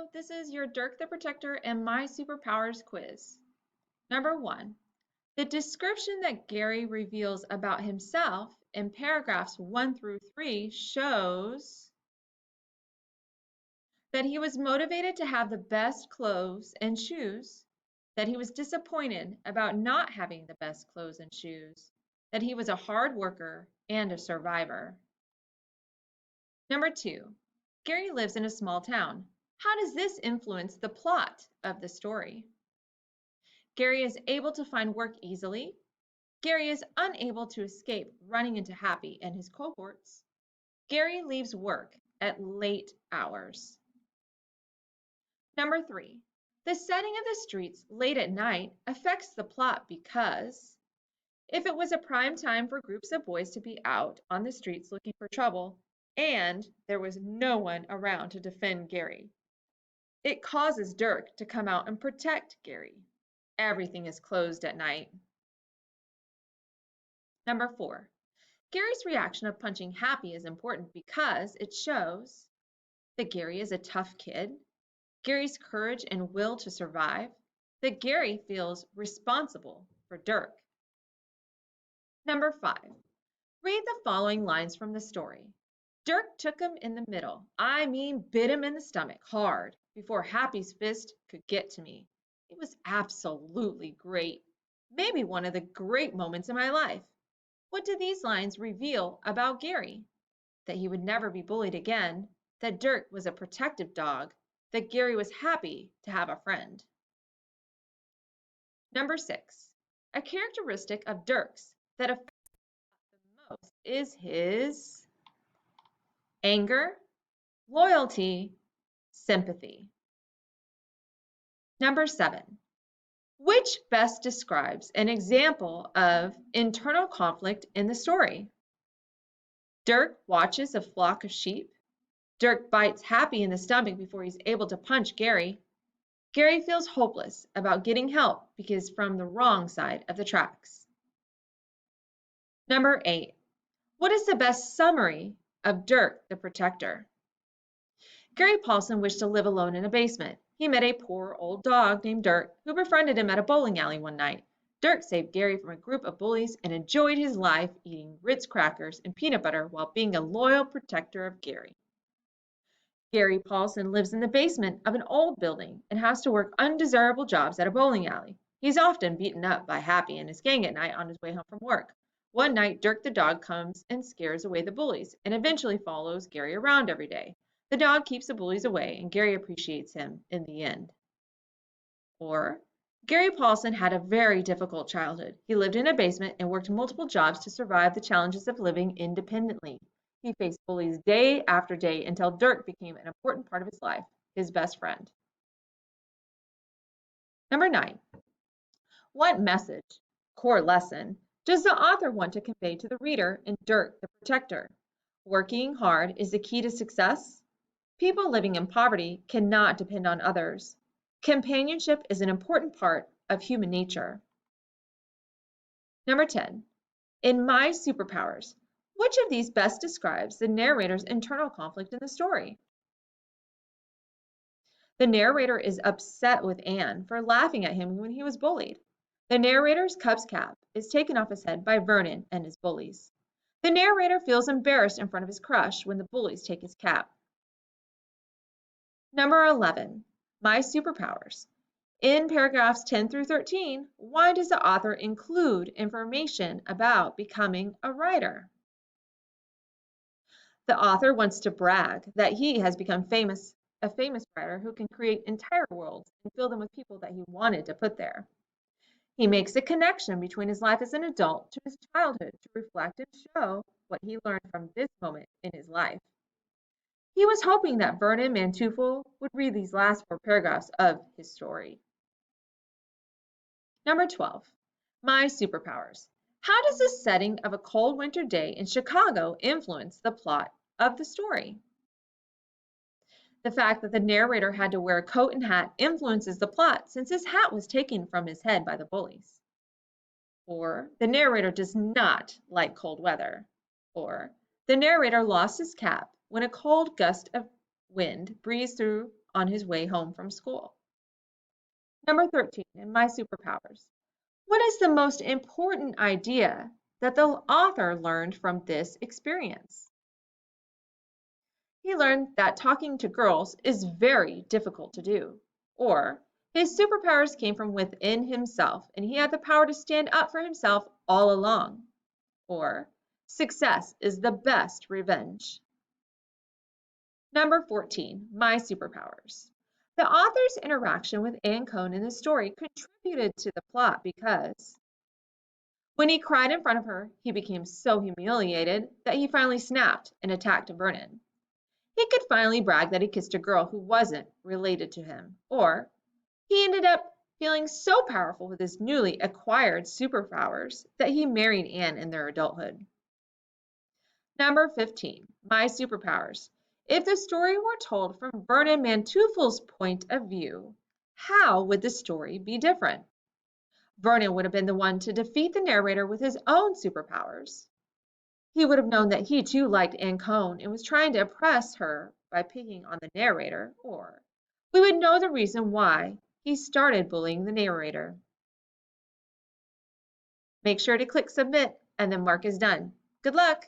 Hello, this is your Dirk the Protector and My Superpowers quiz. Number 1. The description that Gary reveals about himself in paragraphs 1 through 3 shows that he was motivated to have the best clothes and shoes, that he was disappointed about not having the best clothes and shoes, that he was a hard worker and a survivor. Number 2. Gary lives in a small town. How does this influence the plot of the story? Gary is able to find work easily. Gary is unable to escape running into Happy and his cohorts. Gary leaves work at late hours. Number 3, the setting of the streets late at night affects the plot because if it was a prime time for groups of boys to be out on the streets looking for trouble, and there was no one around to defend Gary, it causes Dirk to come out and protect Gary. Everything is closed at night. Number 4, Gary's reaction of punching Happy is important because it shows that Gary is a tough kid, Gary's courage and will to survive, that Gary feels responsible for Dirk. Number 5, read the following lines from the story. Dirk took him in the middle, bit him in the stomach hard before Happy's fist could get to me. It was absolutely great. Maybe one of the great moments in my life. What do these lines reveal about Gary? That he would never be bullied again, that Dirk was a protective dog, that Gary was happy to have a friend. Number 6, a characteristic of Dirk's that affects the most is his anger, loyalty, sympathy. Number 7, which best describes an example of internal conflict in the story? Dirk watches a flock of sheep. Dirk bites Happy in the stomach before he's able to punch Gary. Gary feels hopeless about getting help because he's from the wrong side of the tracks. Number 8, what is the best summary of Dirk the Protector? Gary Paulson wished to live alone in a basement. He met a poor old dog named Dirk who befriended him at a bowling alley one night. Dirk saved Gary from a group of bullies and enjoyed his life eating Ritz crackers and peanut butter while being a loyal protector of Gary. Gary Paulson lives in the basement of an old building and has to work undesirable jobs at a bowling alley. He's often beaten up by Happy and his gang at night on his way home from work. One night, Dirk the dog comes and scares away the bullies and eventually follows Gary around every day. The dog keeps the bullies away and Gary appreciates him in the end. Or, Gary Paulson had a very difficult childhood. He lived in a basement and worked multiple jobs to survive the challenges of living independently. He faced bullies day after day until Dirk became an important part of his life, his best friend. Number 9, what message, core lesson, does the author want to convey to the reader in Dirk the Protector? Working hard is the key to success. People living in poverty cannot depend on others. Companionship is an important part of human nature. Number 10, in My Superpowers, which of these best describes the narrator's internal conflict in the story? The narrator is upset with Anne for laughing at him when he was bullied. The narrator's Cubs cap is taken off his head by Vernon and his bullies. The narrator feels embarrassed in front of his crush when the bullies take his cap. Number 11, My Superpowers. In paragraphs 10 through 13, why does the author include information about becoming a writer? The author wants to brag that he has become a famous writer who can create entire worlds and fill them with people that he wanted to put there. He makes a connection between his life as an adult to his childhood to reflect and show what he learned from this moment in his life. He was hoping that Vernon Manteuffel would read these last 4 paragraphs of his story. Number 12, My Superpowers. How does the setting of a cold winter day in Chicago influence the plot of the story? The fact that the narrator had to wear a coat and hat influences the plot since his hat was taken from his head by the bullies. Or the narrator does not like cold weather. Or the narrator lost his cap when a cold gust of wind breezed through on his way home from school. Number 13, in My Superpowers. What is the most important idea that the author learned from this experience? He learned that talking to girls is very difficult to do. Or his superpowers came from within himself and he had the power to stand up for himself all along. Or success is the best revenge. Number 14, My Superpowers. The author's interaction with Anne Cohn in the story contributed to the plot because when he cried in front of her, he became so humiliated that he finally snapped and attacked Vernon. He could finally brag that he kissed a girl who wasn't related to him, or he ended up feeling so powerful with his newly acquired superpowers that he married Anne in their adulthood. Number 15, My Superpowers. If the story were told from Vernon Manteufel's point of view, how would the story be different? Vernon would have been the one to defeat the narrator with his own superpowers. He would have known that he too liked Anne Cohn and was trying to impress her by picking on the narrator, or we would know the reason why he started bullying the narrator. Make sure to click submit and then mark as done. Good luck!